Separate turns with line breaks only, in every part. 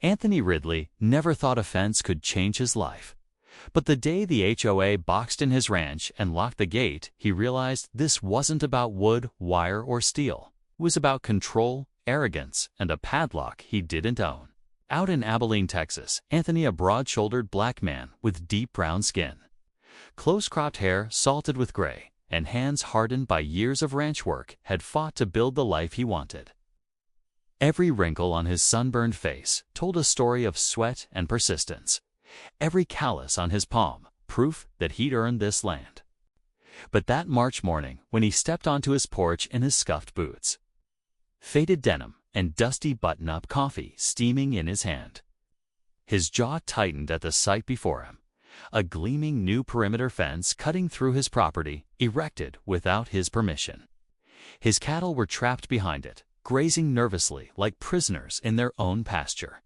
Anthony Ridley never thought a fence could change his life. But the day the HOA boxed in his ranch and locked the gate, he realized this wasn't about wood, wire, or steel. It was about control, arrogance, and a padlock he didn't own. Out in Abilene, Texas, Anthony, a broad-shouldered black man with deep brown skin, close-cropped hair salted with gray, and hands hardened by years of ranch work, had fought to build the life he wanted. Every wrinkle on his sunburned face told a story of sweat and persistence. Every callus on his palm, proof that he'd earned this land. But that March morning, when he stepped onto his porch in his scuffed boots, faded denim, and dusty button-up coffee steaming in his hand, his jaw tightened at the sight before him. A gleaming new perimeter fence cutting through his property, erected without his permission. His cattle were trapped behind it, grazing nervously like prisoners in their own pasture.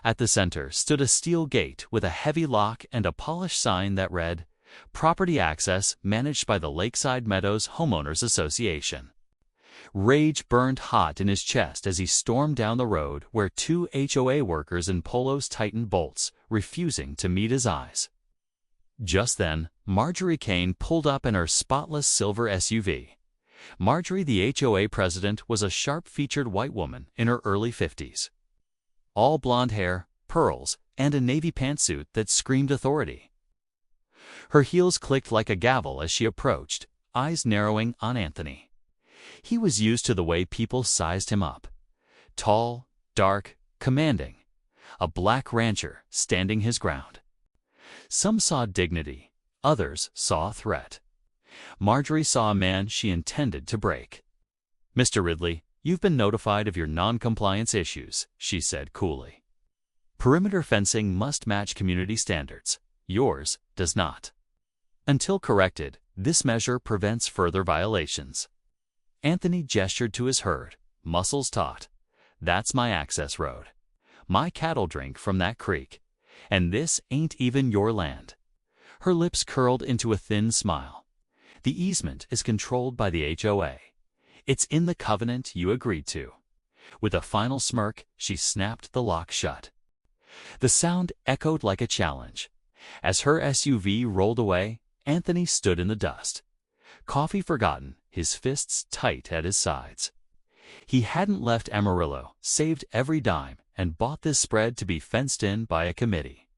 At the center stood a steel gate with a heavy lock and a polished sign that read, "Property Access Managed by the Lakeside Meadows Homeowners Association." Rage burned hot in his chest as he stormed down the road where two HOA workers in polos tightened bolts, refusing to meet his eyes. Just then, Marjorie Kane pulled up in her spotless silver SUV. Marjorie, the HOA president, was a sharp-featured white woman in her early 50s. All blonde hair, pearls, and a navy pantsuit that screamed authority. Her heels clicked like a gavel as she approached, eyes narrowing on Anthony. He was used to the way people sized him up. Tall, dark, commanding. A black rancher standing his ground. Some saw dignity, others saw a threat. Marjorie saw a man she intended to break. "Mr. Ridley, you've been notified of your non-compliance issues," she said coolly. "Perimeter fencing must match community standards. Yours does not. Until corrected, this measure prevents further violations." Anthony gestured to his herd, muscles taut. "That's my access road. My cattle drink from that creek. And this ain't even your land." Her lips curled into a thin smile. "The easement is controlled by the HOA. It's in the covenant you agreed to." With a final smirk, she snapped the lock shut. The sound echoed like a challenge. As her SUV rolled away, Anthony stood in the dust. Coffee forgotten, his fists tight at his sides. He hadn't left Amarillo, saved every dime, and bought this spread to be fenced in by a committee.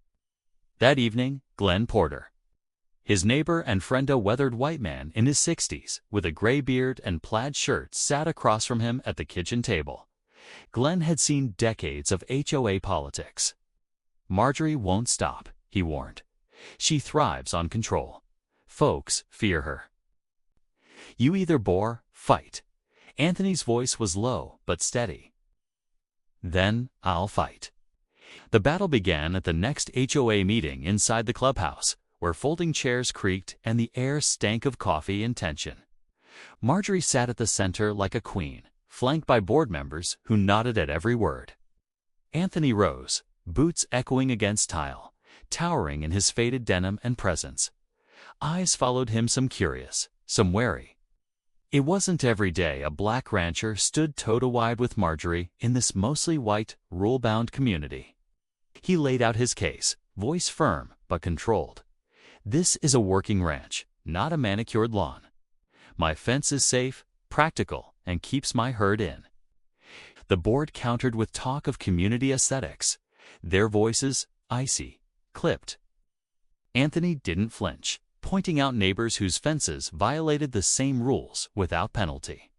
That evening, Glenn Porter, his neighbor and friend, a weathered white man in his 60s, with a gray beard and plaid shirt, sat across from him at the kitchen table. Glenn had seen decades of HOA politics. "Marjorie won't stop," he warned. "She thrives on control. Folks fear her. You either bore, fight." Anthony's voice was low but steady. "Then I'll fight." The battle began at the next HOA meeting inside the clubhouse, where folding chairs creaked and the air stank of coffee and tension. Marjorie sat at the center like a queen, flanked by board members who nodded at every word. Anthony rose, boots echoing against tile, towering in his faded denim and presence. Eyes followed him, some curious, some wary. It wasn't every day a black rancher stood toe-to-wide with Marjorie in this mostly white, rule-bound community. He laid out his case, voice firm but controlled. "This is a working ranch, not a manicured lawn. My fence is safe, practical, and keeps my herd in." The board countered with talk of community aesthetics, their voices icy, clipped. Anthony didn't flinch, pointing out neighbors whose fences violated the same rules without penalty.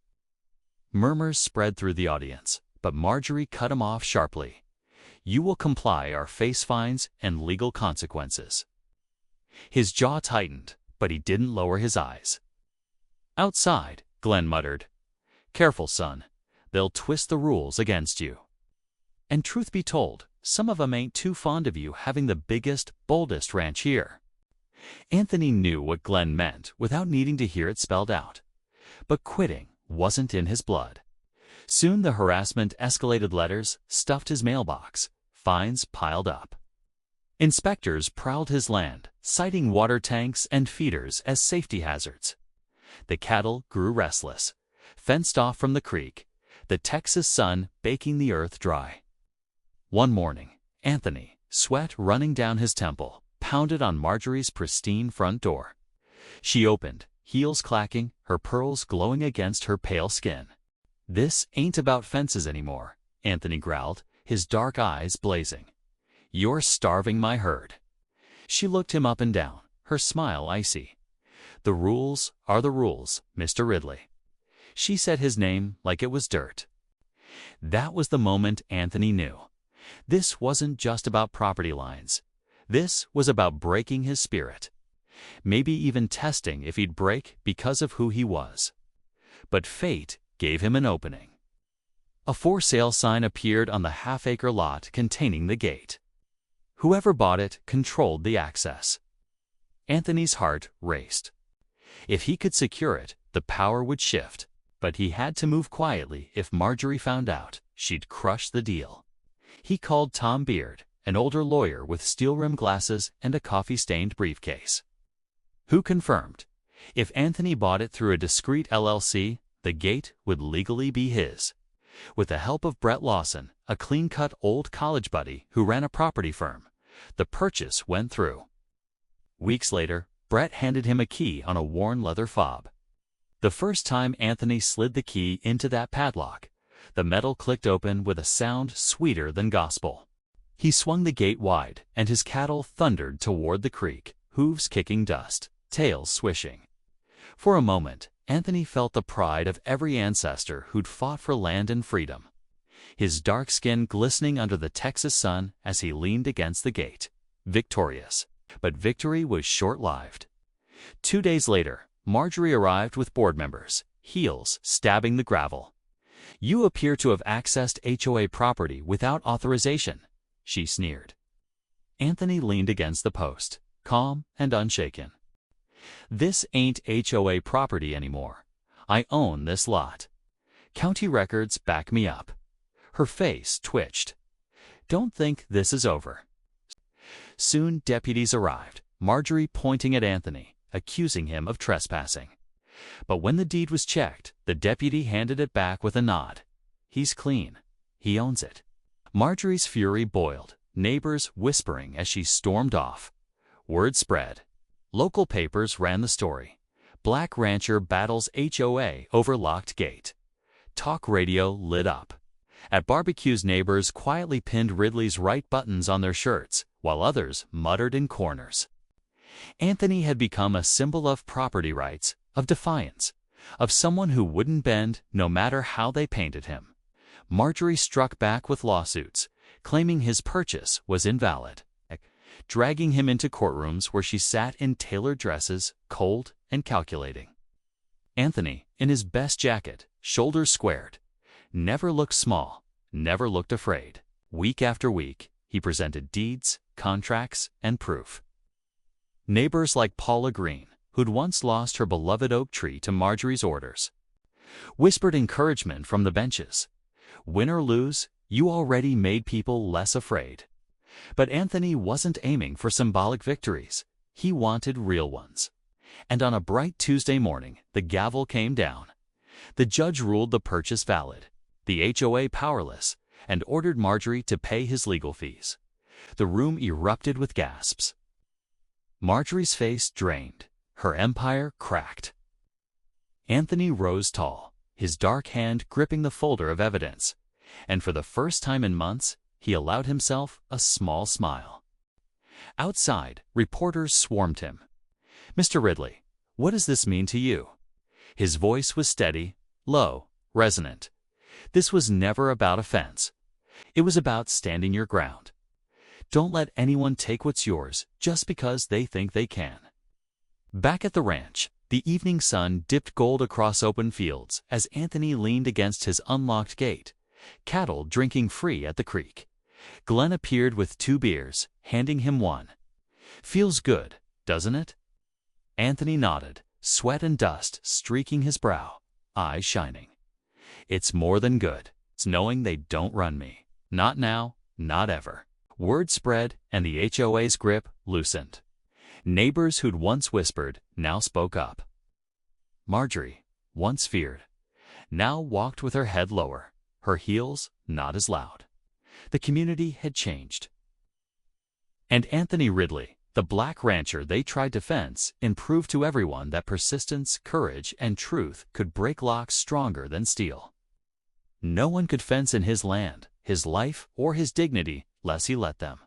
Murmurs spread through the audience, but Marjorie cut him off sharply. "You will comply or face fines and legal consequences." His jaw tightened, but he didn't lower his eyes. "Outside," Glenn muttered. "Careful, son. They'll twist the rules against you. And truth be told, some of 'em ain't too fond of you having the biggest, boldest ranch here." Anthony knew what Glenn meant without needing to hear it spelled out. But quitting wasn't in his blood. Soon the harassment escalated, letters stuffed his mailbox, fines piled up. Inspectors prowled his land, citing water tanks and feeders as safety hazards. The cattle grew restless, fenced off from the creek, the Texas sun baking the earth dry. One morning, Anthony, sweat running down his temple, pounded on Marjorie's pristine front door. She opened, heels clacking, her pearls glowing against her pale skin. "This ain't about fences anymore," Anthony growled, his dark eyes blazing. "You're starving my herd." She looked him up and down, her smile icy. "The rules are the rules, Mr. Ridley." She said his name like it was dirt. That was the moment Anthony knew. This wasn't just about property lines. This was about breaking his spirit. Maybe even testing if he'd break because of who he was. But fate gave him an opening. A for sale sign appeared on the half-acre lot containing the gate. Whoever bought it controlled the access. Anthony's heart raced. If he could secure it, the power would shift. But he had to move quietly. If Marjorie found out, she'd crush the deal. He called Tom Beard, an older lawyer with steel-rimmed glasses and a coffee-stained briefcase. Who confirmed, if Anthony bought it through a discreet LLC, the gate would legally be his. With the help of Brett Lawson, a clean-cut old college buddy who ran a property firm, the purchase went through. Weeks later, Brett handed him a key on a worn leather fob. The first time Anthony slid the key into that padlock, the metal clicked open with a sound sweeter than gospel. He swung the gate wide, and his cattle thundered toward the creek, hooves kicking dust, tails swishing. For a moment, Anthony felt the pride of every ancestor who'd fought for land and freedom. His dark skin glistening under the Texas sun as he leaned against the gate, victorious. But victory was short-lived. 2 days later, Marjorie arrived with board members, heels stabbing the gravel. "You appear to have accessed HOA property without authorization," she sneered. Anthony leaned against the post, calm and unshaken. "This ain't HOA property anymore. I own this lot. County records back me up." Her face twitched. "Don't think this is over." Soon deputies arrived, Marjorie pointing at Anthony, accusing him of trespassing. But when the deed was checked, the deputy handed it back with a nod. "He's clean. He owns it." Marjorie's fury boiled, neighbors whispering as she stormed off. Word spread. Local papers ran the story. Black rancher battles HOA over locked gate. Talk radio lit up. At barbecues, neighbors quietly pinned Ridley's right buttons on their shirts, while others muttered in corners. Anthony had become a symbol of property rights, of defiance, of someone who wouldn't bend no matter how they painted him. Marjorie struck back with lawsuits, claiming his purchase was invalid, dragging him into courtrooms where she sat in tailored dresses, cold and calculating. Anthony, in his best jacket, shoulders squared, never looked small, never looked afraid. Week after week, he presented deeds, contracts, and proof. Neighbors like Paula Green, who'd once lost her beloved oak tree to Marjorie's orders, whispered encouragement from the benches. Win or lose, you already made people less afraid. But Anthony wasn't aiming for symbolic victories. He wanted real ones. And on a bright Tuesday morning, the gavel came down. The judge ruled the purchase valid, the HOA powerless, and ordered Marjorie to pay his legal fees. The room erupted with gasps. Marjorie's face drained, her empire cracked. Anthony rose tall, his dark hand gripping the folder of evidence, and for the first time in months, he allowed himself a small smile. Outside, reporters swarmed him. "Mr. Ridley, what does this mean to you?" His voice was steady, low, resonant. This was never about offense. It was about standing your ground. Don't let anyone take what's yours just because they think they can. Back at the ranch, the evening sun dipped gold across open fields as Anthony leaned against his unlocked gate, cattle drinking free at the creek. Glenn appeared with 2 beers, handing him one. "Feels good, doesn't it?" Anthony nodded, sweat and dust streaking his brow, eyes shining. "It's more than good. It's knowing they don't run me. Not now, not ever." Word spread, and the HOA's grip loosened. Neighbors who'd once whispered now spoke up. Marjorie, once feared, now walked with her head lower, her heels not as loud. The community had changed. And Anthony Ridley, the black rancher they tried to fence, proved to everyone that persistence, courage, and truth could break locks stronger than steel. No one could fence in his land, his life, or his dignity lest he let them.